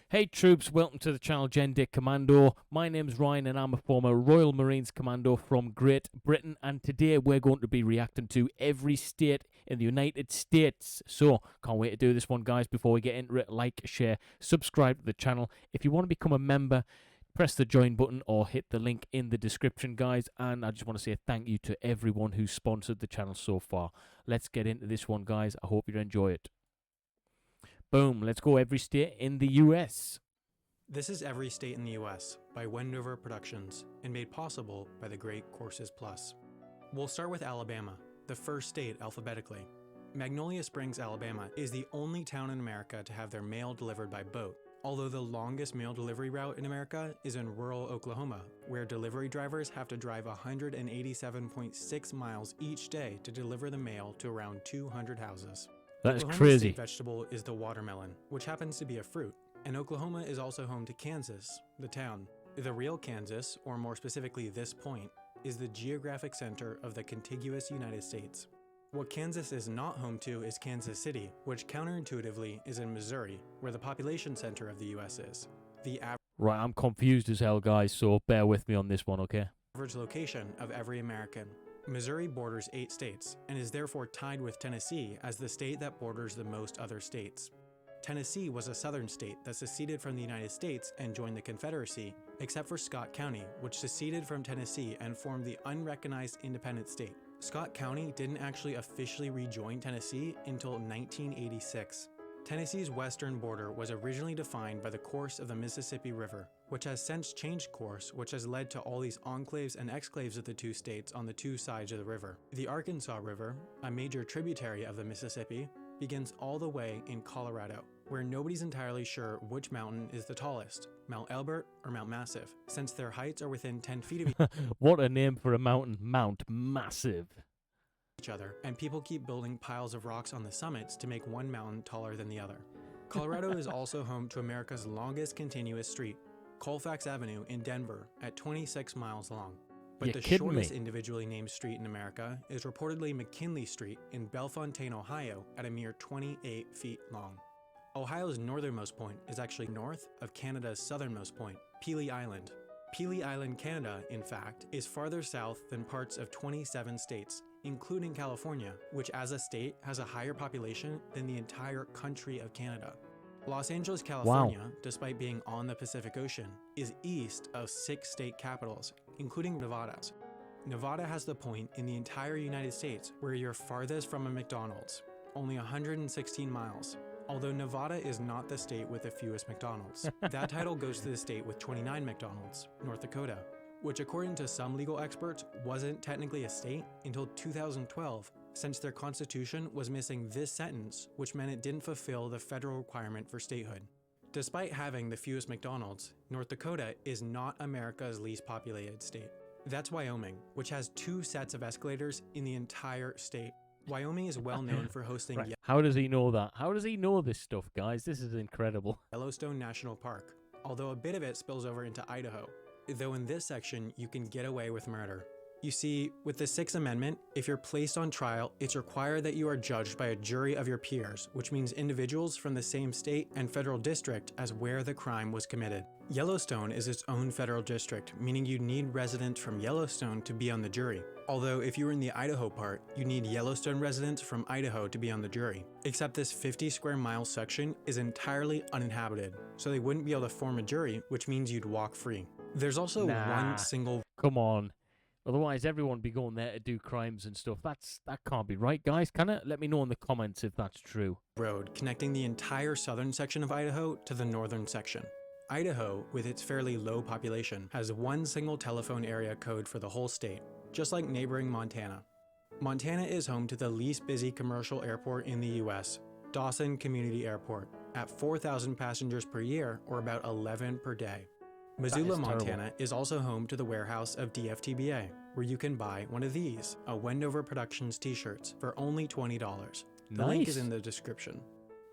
Hey troops, welcome to the channel Dit Commando. My name's Ryan and I'm a former Royal Marines Commando from Great Britain, and today we're going to be reacting to every state in the United States. So, can't wait to do this one, guys. Before we get into it, like, share, subscribe to the channel. If you want to become a member, press the join button or hit the link in the description, guys. And I just want to say thank you to everyone who's sponsored the channel so far. Let's get into this one, guys. I hope you enjoy it. Boom, let's go every state in the US. This is Every State in the US by Wendover Productions and made possible by the Great Courses Plus. We'll start with Alabama, the first state alphabetically. Magnolia Springs, Alabama is the only town in America to have their mail delivered by boat, although the longest mail delivery route in America is in rural Oklahoma, where delivery drivers have to drive 187.6 miles each day to deliver the mail to around 200 houses. That is Oklahoma's crazy. state vegetable is the watermelon, which happens to be a fruit. And Oklahoma is also home to Kansas, the town. The real Kansas, or more specifically this point, is the geographic center of the contiguous United States. What Kansas is not home to is Kansas City, which counterintuitively is in Missouri, where the population center of the US is. Right, I'm confused as hell, guys, so bear with me on this one, okay? Average location of every American. Missouri borders 8 states, and is therefore tied with Tennessee as the state that borders the most other states. Tennessee was a southern state that seceded from the United States and joined the Confederacy, except for Scott County, which seceded from Tennessee and formed the unrecognized independent state. Scott County didn't actually officially rejoin Tennessee until 1986. Tennessee's western border was originally defined by the course of the Mississippi River, which has since changed course, which has led to all these enclaves and exclaves of the two states on the two sides of the river. The Arkansas River, a major tributary of the Mississippi, begins all the way in Colorado, where nobody's entirely sure which mountain is the tallest, Mount Elbert or Mount Massive, since their heights are within 10 feet of What a name for a mountain, Mount Massive. each other, and people keep building piles of rocks on the summits to make one mountain taller than the other. Colorado is also home to America's longest continuous street, Colfax Avenue in Denver, at 26 miles long. But the shortest individually named street in America is reportedly McKinley Street in Bellefontaine, Ohio, at a mere 28 feet long. Ohio's northernmost point is actually north of Canada's southernmost point, Pelee Island. Pelee Island, Canada, in fact, is farther south than parts of 27 states, including California, which as a state has a higher population than the entire country of Canada. Los Angeles, California, despite being on the Pacific Ocean, is east of 6 state capitals, including Nevada's. Nevada has the point in the entire United States where you're farthest from a McDonald's, only 116 miles. Although Nevada is not the state with the fewest McDonald's. That title goes to the state with 29 McDonald's, North Dakota, which according to some legal experts wasn't technically a state until 2012, since their constitution was missing this sentence, which meant it didn't fulfill the federal requirement for statehood. Despite having the fewest McDonald's, North Dakota is not America's least populated state. That's Wyoming, which has 2 sets of escalators in the entire state. Wyoming is well known for hosting How does he know that? How does he know this stuff, guys? This is incredible. Yellowstone National Park, although a bit of it spills over into Idaho, though in this section you can get away with murder. You see, with the 6th Amendment, if you're placed on trial, it's required that you are judged by a jury of your peers, which means individuals from the same state and federal district as where the crime was committed. Yellowstone is its own federal district, meaning you need residents from Yellowstone to be on the jury. Although if you were in the Idaho part, you need Yellowstone residents from Idaho to be on the jury. Except this 50 square mile section is entirely uninhabited, so they wouldn't be able to form a jury, which means you'd walk free. There's also one single... Come on. Otherwise, everyone be going there to do crimes and stuff. That can't be right, guys. Can it? Let me know in the comments if that's true. Road connecting the entire southern section of Idaho to the northern section. Idaho, with its fairly low population, has one single telephone area code for the whole state, just like neighboring Montana. Montana is home to the least busy commercial airport in the US, Dawson Community Airport, at 4,000 passengers per year, or about 11 per day. Missoula, Montana is also home to the warehouse of DFTBA, where you can buy one of these, a Wendover Productions t-shirts, for only $20. The link is in the description.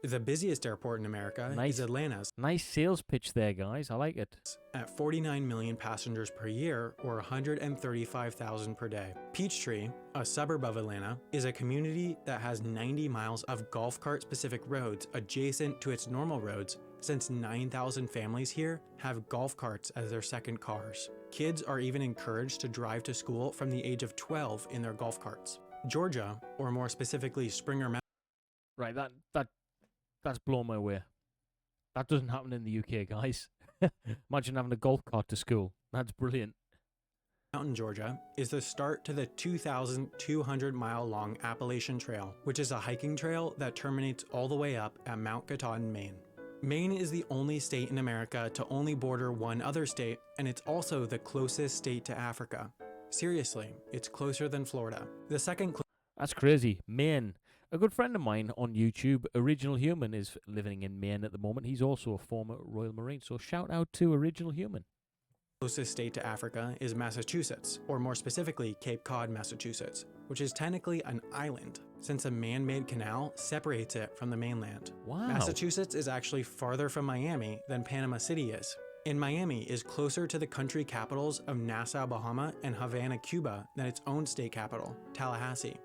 The busiest airport in America is Atlanta's. Nice sales pitch there, guys. I like it. At 49 million passengers per year, or 135,000 per day. Peachtree, a suburb of Atlanta, is a community that has 90 miles of golf cart specific roads adjacent to its normal roads, since 9,000 families here have golf carts as their second cars. Kids are even encouraged to drive to school from the age of 12 in their golf carts. Georgia, or more specifically Springer Mountain, Right, that's blown my way. That doesn't happen in the UK, guys. Imagine having a golf cart to school. That's brilliant. Georgia, is the start to the 2,200-mile-long Appalachian Trail, which is a hiking trail that terminates all the way up at Mount Katahdin, Maine. Maine is the only state in America to only border one other state, and it's also the closest state to Africa. Seriously, it's closer than Florida. The second That's crazy. Maine. A good friend of mine on YouTube, Original Human, is living in Maine at the moment. He's also a former Royal Marine, so shout out to Original Human. closest state to Africa is Massachusetts, or more specifically Cape Cod, Massachusetts, which is technically an island, since a man-made canal separates it from the mainland. Wow. Massachusetts is actually farther from Miami than Panama City is. And Miami is closer to the country capitals of Nassau, Bahama, and Havana, Cuba than its own state capital, Tallahassee.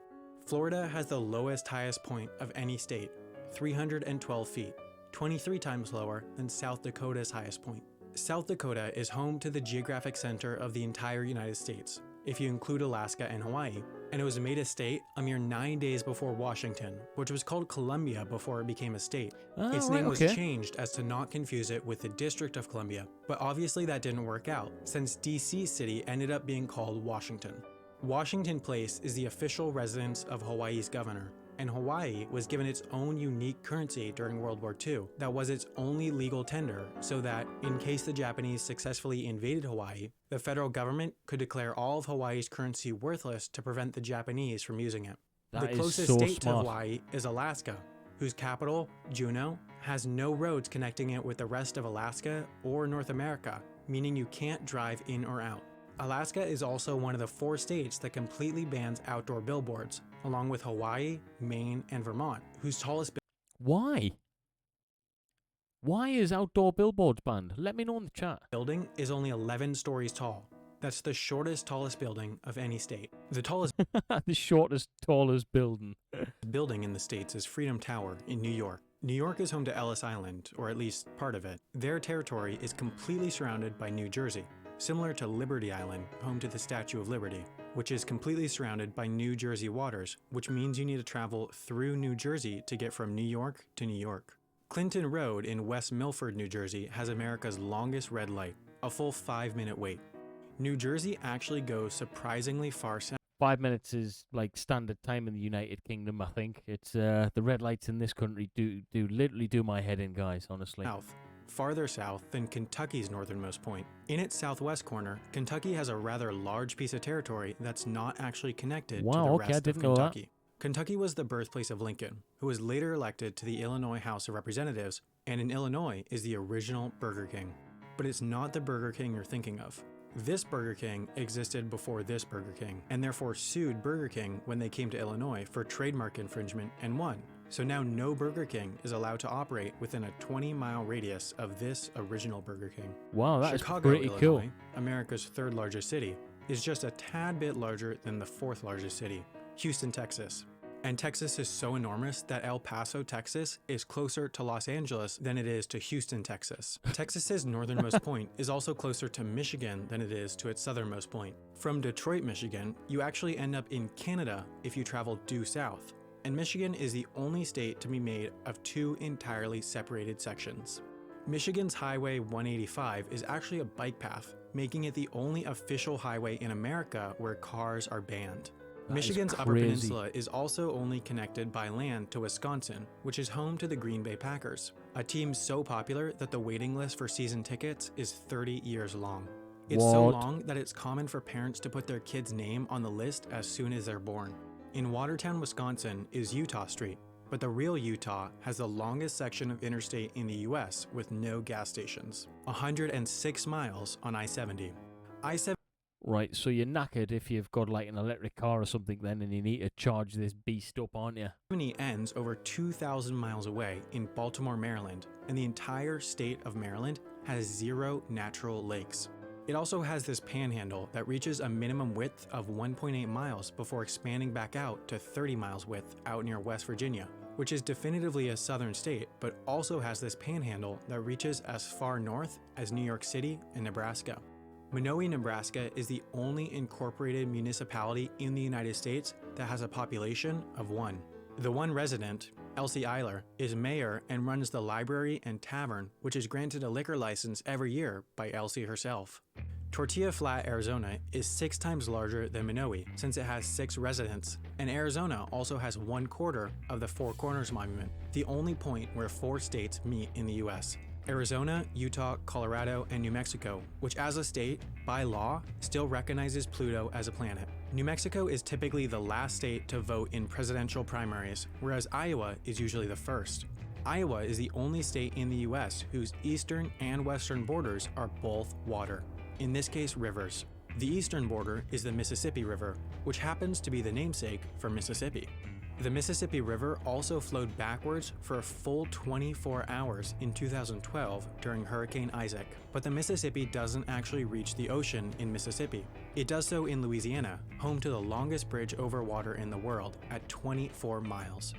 Florida has the lowest highest point of any state, 312 feet, 23 times lower than South Dakota's highest point. South Dakota is home to the geographic center of the entire United States, if you include Alaska and Hawaii, and it was made a state a mere 9 days before Washington, which was called Columbia before it became a state. Its name was changed as to not confuse it with the District of Columbia, but obviously that didn't work out, since DC City ended up being called Washington. Washington Place is the official residence of Hawaii's governor, and Hawaii was given its own unique currency during World War II that was its only legal tender, so that, in case the Japanese successfully invaded Hawaii, the federal government could declare all of Hawaii's currency worthless to prevent the Japanese from using it. The closest state to Hawaii is Alaska, whose capital, Juneau, has no roads connecting it with the rest of Alaska or North America, meaning you can't drive in or out. Alaska is also one of the 4 states that completely bans outdoor billboards, along with Hawaii, Maine, and Vermont, whose tallest Why? Why is outdoor billboards banned? Let me know in the chat. building is only 11 stories tall. That's the shortest, tallest building of any state. The tallest The shortest, tallest building. building in the States is Freedom Tower in New York. New York is home to Ellis Island, or at least part of it. Their territory is completely surrounded by New Jersey, similar to Liberty Island, home to the Statue of Liberty, which is completely surrounded by New Jersey waters, which means you need to travel through New Jersey to get from New York to New York. Clinton Road in West Milford, New Jersey has America's longest red light, a full 5-minute wait. New Jersey actually goes surprisingly far south. 5 minutes is like standard time in the United Kingdom, I think. It's the red lights in this country do literally do my head in, guys, honestly. Farther south than Kentucky's northernmost point. In its southwest corner, Kentucky has a rather large piece of territory that's not actually connected to the rest of Kentucky. Kentucky was the birthplace of Lincoln, who was later elected to the Illinois House of Representatives, and in Illinois is the original Burger King. But it's not the Burger King you're thinking of. This Burger King existed before this Burger King, and therefore sued Burger King when they came to Illinois for trademark infringement and won. So now no Burger King is allowed to operate within a 20-mile radius of this original Burger King. Wow, that Chicago, is pretty Illinois, cool. America's 3rd largest city, is just a tad bit larger than the 4th largest city, Houston, Texas. And Texas is so enormous that El Paso, Texas is closer to Los Angeles than it is to Houston, Texas. Texas's northernmost point is also closer to Michigan than it is to its southernmost point. From Detroit, Michigan, you actually end up in Canada if you travel due south. And Michigan is the only state to be made of 2 entirely separated sections. Michigan's Highway 185 is actually a bike path, making it the only official highway in America where cars are banned. Michigan's Upper Peninsula is also only connected by land to Wisconsin, which is home to the Green Bay Packers, a team so popular that the waiting list for season tickets is 30 years long. It's so long that it's common for parents to put their kid's name on the list as soon as they're born. In Watertown, Wisconsin is Utah Street, but the real Utah has the longest section of interstate in the US with no gas stations, 106 miles on I-70. I-70 Right, so you're knackered if you've got like an electric car or something then and you need to charge this beast up, aren't you? ends over 2,000 miles away in Baltimore, Maryland, and the entire state of Maryland has 0 natural lakes. It also has this panhandle that reaches a minimum width of 1.8 miles before expanding back out to 30 miles width out near West Virginia. which is definitively a southern state, but also has this panhandle that reaches as far north as New York City and Nebraska. Minowi, Nebraska is the only incorporated municipality in the United States that has a population of 1. The one resident, Elsie Eiler, is mayor and runs the library and tavern, which is granted a liquor license every year by Elsie herself. Tortilla Flat, Arizona is 6 times larger than Minowi since it has 6 residents, and Arizona also has 1/4 of the Four Corners Monument, the only point where 4 states meet in the US. Arizona, Utah, Colorado, and New Mexico, which as a state, by law, still recognizes Pluto as a planet. New Mexico is typically the last state to vote in presidential primaries, whereas Iowa is usually the first. Iowa is the only state in the US whose eastern and western borders are both water, in this case rivers. The eastern border is the Mississippi River, which happens to be the namesake for Mississippi. The Mississippi River also flowed backwards for a full 24 hours in 2012 during Hurricane Isaac, but the Mississippi doesn't actually reach the ocean in Mississippi. It does so in Louisiana, home to the longest bridge over water in the world at 24 miles.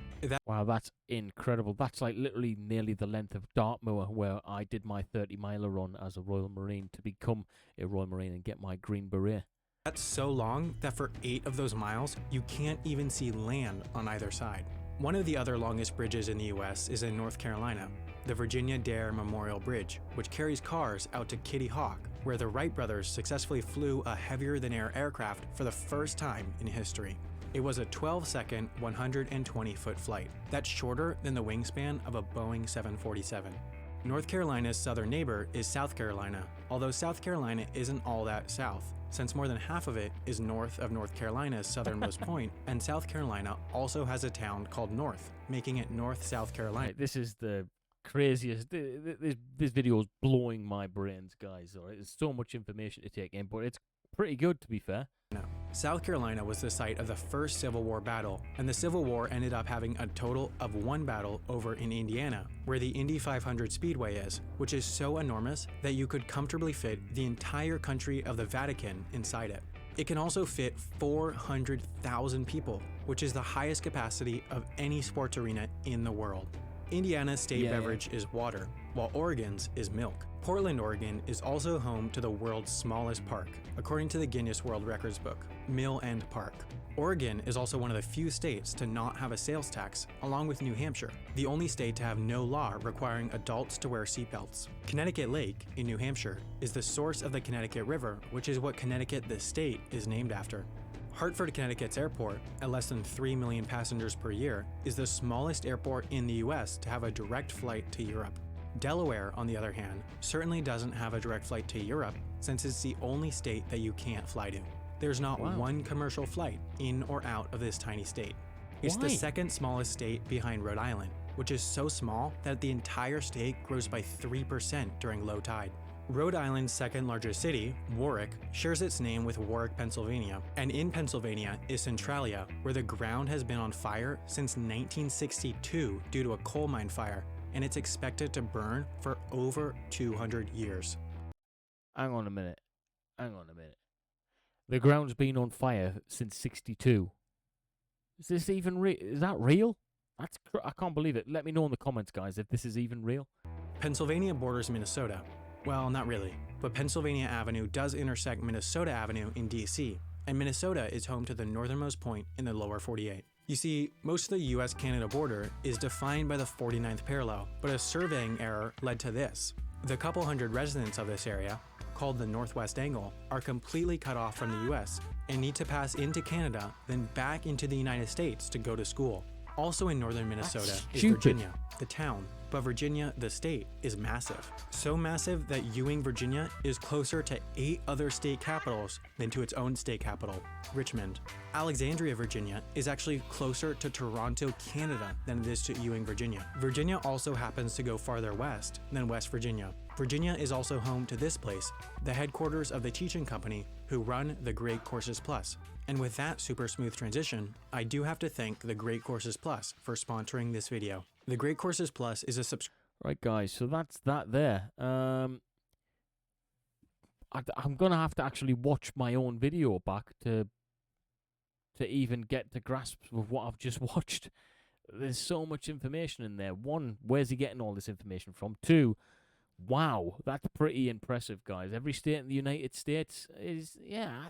Wow, that's incredible. That's like literally nearly the length of Dartmoor, where I did my 30-miler run as a Royal Marine to become a Royal Marine and get my Green Beret. That's so long that for 8 of those miles, you can't even see land on either side. One of the other longest bridges in the US is in North Carolina, the Virginia Dare Memorial Bridge, which carries cars out to Kitty Hawk, where the Wright brothers successfully flew a heavier-than-air aircraft for the first time in history. It was a 12-second, 120-foot flight. That's shorter than the wingspan of a Boeing 747. North Carolina's southern neighbor is South Carolina, although South Carolina isn't all that south, since more than half of it is north of North Carolina's southernmost point, and South Carolina also has a town called North, making it North South Carolina. This is the craziest. This video is blowing my brains, guys. All right, there's so much information to take in, but it's pretty good, to be fair. No. South Carolina was the site of the first Civil War battle, and the Civil War ended up having a total of 1 battle over in Indiana, where the Indy 500 Speedway is, which is so enormous that you could comfortably fit the entire country of the Vatican inside it. It can also fit 400,000 people, which is the highest capacity of any sports arena in the world. Indiana's state beverage is water, while Oregon's is milk. Portland, Oregon is also home to the world's smallest park, according to the Guinness World Records book, Mill End Park. Oregon is also one of the few states to not have a sales tax, along with New Hampshire, the only state to have no law requiring adults to wear seatbelts. Connecticut Lake, in New Hampshire, is the source of the Connecticut River, which is what Connecticut, the state, is named after. Hartford, Connecticut's airport, at less than 3 million passengers per year, is the smallest airport in the US to have a direct flight to Europe. Delaware, on the other hand, certainly doesn't have a direct flight to Europe since it's the only state that you can't fly to. There's not one commercial flight in or out of this tiny state. It's the second smallest state behind Rhode Island, which is so small that the entire state grows by 3% during low tide. Rhode Island's second largest city, Warwick, shares its name with Warwick, Pennsylvania, and in Pennsylvania is Centralia, where the ground has been on fire since 1962 due to a coal mine fire, and it's expected to burn for over 200 years. Hang on a minute. The ground's been on fire since 62. Is this even real? Is that real? I can't believe it. Let me know in the comments, guys, if this is even real. Pennsylvania borders Minnesota. Well, not really, but Pennsylvania Avenue does intersect Minnesota Avenue in DC, and Minnesota is home to the northernmost point in the lower 48. You see, most of the US-Canada border is defined by the 49th parallel, but a surveying error led to this. The couple hundred residents of this area, called the Northwest Angle, are completely cut off from the US and need to pass into Canada, then back into the United States to go to school. Also in northern Minnesota is Virginia, the town, but Virginia, the state, is massive. So massive that Ewing, Virginia is closer to 8 other state capitals than to its own state capital, Richmond. Alexandria, Virginia is actually closer to Toronto, Canada than it is to Ewing, Virginia. Virginia also happens to go farther west than West Virginia. Virginia is also home to this place, the headquarters of the teaching company who run the Great Courses Plus. And with that super smooth transition, I do have to thank the Great Courses Plus for sponsoring this video. The Great Courses Plus is a Right, guys, so that's that there. I'm going to have to actually watch my own video back to even get to grasp of what I've just watched. there's so much information in there. One, where's he getting all this information from? Two, wow, that's pretty impressive, guys. Every state in the United States is, yeah,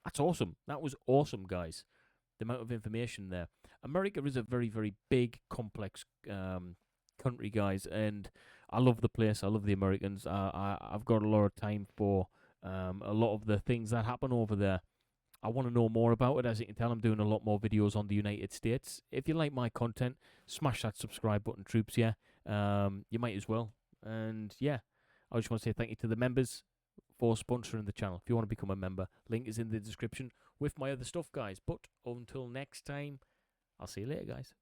that's awesome. That was awesome, guys. The amount of information there. America is a very, very big, complex country, guys, and I love the place. I love the Americans. I've got a lot of time for a lot of the things that happen over there. I want to know more about it. As you can tell, I'm doing a lot more videos on the United States. If you like my content, smash that subscribe button, troops, yeah. You might as well. And yeah, I just want to say thank you to the members for sponsoring the channel. If you want to become a member, link is in the description with my other stuff, guys. But until next time, I'll see you later, guys.